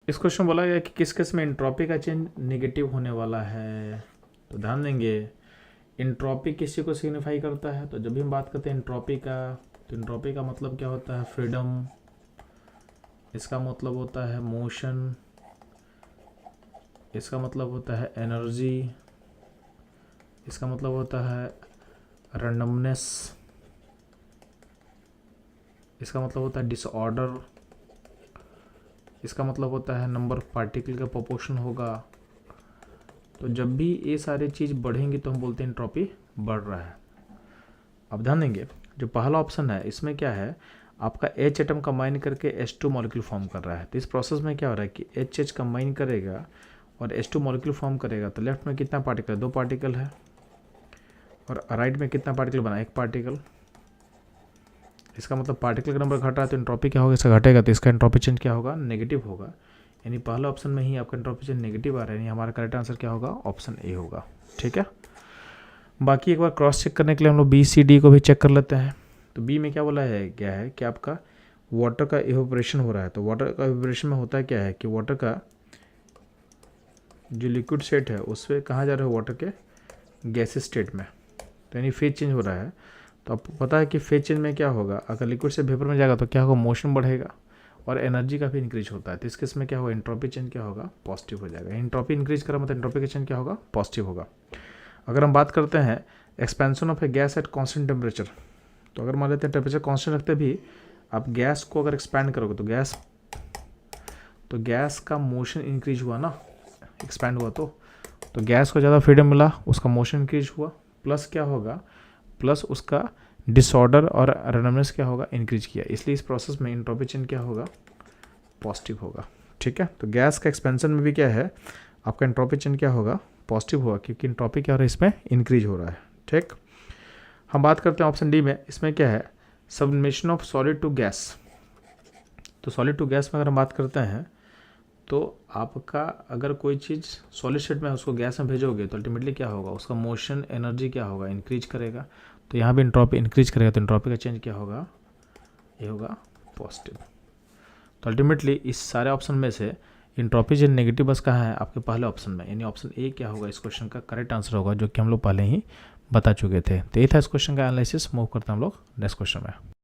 इस क्वेश्चन बोला गया कि किस केस में इंट्रॉपी का चेंज नेगेटिव होने वाला है। तो ध्यान देंगे, इंट्रॉपी किसी को सिग्निफाई करता है। तो जब भी हम बात करते हैं इंट्रॉपी का, तो इंट्रॉपी का मतलब क्या होता है? फ्रीडम। इसका मतलब होता है मोशन। इसका मतलब होता है एनर्जी। इसका मतलब होता है रैंडमनेस। इसका मतलब होता है डिसऑर्डर। इसका मतलब होता है नंबर ऑफ पार्टिकल का प्रोपोर्शन होगा। तो जब भी ये सारी चीज़ बढ़ेंगी तो हम बोलते हैं एंट्रोपी बढ़ रहा है। अब ध्यान देंगे, जो पहला ऑप्शन है इसमें क्या है, आपका H एटम कंबाइन करके H2 मॉलिक्यूल फॉर्म कर रहा है। तो इस प्रोसेस में क्या हो रहा है कि HH कंबाइन करेगा और H2 मॉलिक्यूल फॉर्म करेगा। तो लेफ्ट में कितना पार्टिकल है? 2 पार्टिकल है। और राइट में कितना पार्टिकल बना? 1 पार्टिकल। इसका मतलब पार्टिकल का नंबर घट रहा है तो एंट्रोपी क्या होगा? इसका घटेगा, तो इसका एंट्रोपी चेंज क्या होगा? नेगेटिव होगा। यानी पहला ऑप्शन में ही आपका एंट्रोपी चेंज नेगेटिव आ रहा है, यानी हमारा करेक्ट आंसर क्या होगा? ऑप्शन ए होगा। ठीक है, बाकी एक बार क्रॉस चेक करने के लिए हम लोग बी सी डी को भी चेक कर लेते हैं। तो बी में क्या बोला है, क्या है कि आपका वाटर का इवेपोरेशन हो रहा है। तो वाटर का इवेपोरेशन में होता है क्या है कि वाटर का जो लिक्विड स्टेट है उस पर कहाँ जा रहा है? वाटर के गैसेस स्टेट में। तो यानी फेज चेंज हो रहा है। तो आपको पता है कि फेज चेंज में क्या होगा, अगर लिक्विड से वेपर में जाएगा तो क्या होगा? मोशन बढ़ेगा और एनर्जी का भी इंक्रीज होता है। तो इस केस में क्या होगा? एंट्रोपी चेंज क्या होगा? पॉजिटिव हो जाएगा। एंट्रोपी इंक्रीज करा मतलब एंट्रोपी का चेंज क्या होगा? पॉजिटिव होगा। अगर हम बात करते हैं expansion of A gas at constant temperature, तो अगर मान लेते हैं टेम्परेचर कांस्टेंट रखते भी आप गैस को अगर एक्सपैंड करोगे तो गैस का मोशन इंक्रीज हुआ ना, एक्सपैंड हुआ तो गैस को ज़्यादा फ्रीडम मिला, उसका मोशन इंक्रीज हुआ, प्लस क्या होगा? प्लस उसका डिसऑर्डर और रैंडमनेस क्या होगा? इंक्रीज किया। इसलिए इस प्रोसेस में एंट्रोपी चेंज क्या होगा? पॉजिटिव होगा। ठीक है, तो गैस का एक्सपेंशन में भी क्या है, आपका एंट्रोपी चेंज क्या होगा? पॉजिटिव होगा, क्योंकि एंट्रोपी क्या हो रहा है? इसमें इंक्रीज हो रहा है। ठीक, हम बात करते हैं ऑप्शन डी में। इसमें क्या है? Submission of solid to gas. तो सॉलिड टू गैस में अगर हम बात करते हैं तो आपका अगर कोई चीज़ सॉलिड स्टेट में उसको गैस में भेजोगे तो अल्टीमेटली क्या होगा? उसका मोशन एनर्जी क्या होगा? इंक्रीज करेगा। तो यहाँ भी एंट्रोपी इंक्रीज करेगा, तो एंट्रोपी का चेंज क्या होगा? ये होगा पॉजिटिव। तो अल्टीमेटली इस सारे ऑप्शन में से एंट्रोपी चेंज नेगेटिव बस कहाँ है? आपके पहले ऑप्शन में, यानी ऑप्शन ए क्या होगा इस क्वेश्चन का करेक्ट आंसर होगा, जो कि हम लोग पहले ही बता चुके थे। तो ये था इस क्वेश्चन का एनालिसिस। मूव करते हैं हम लोग नेक्स्ट क्वेश्चन में।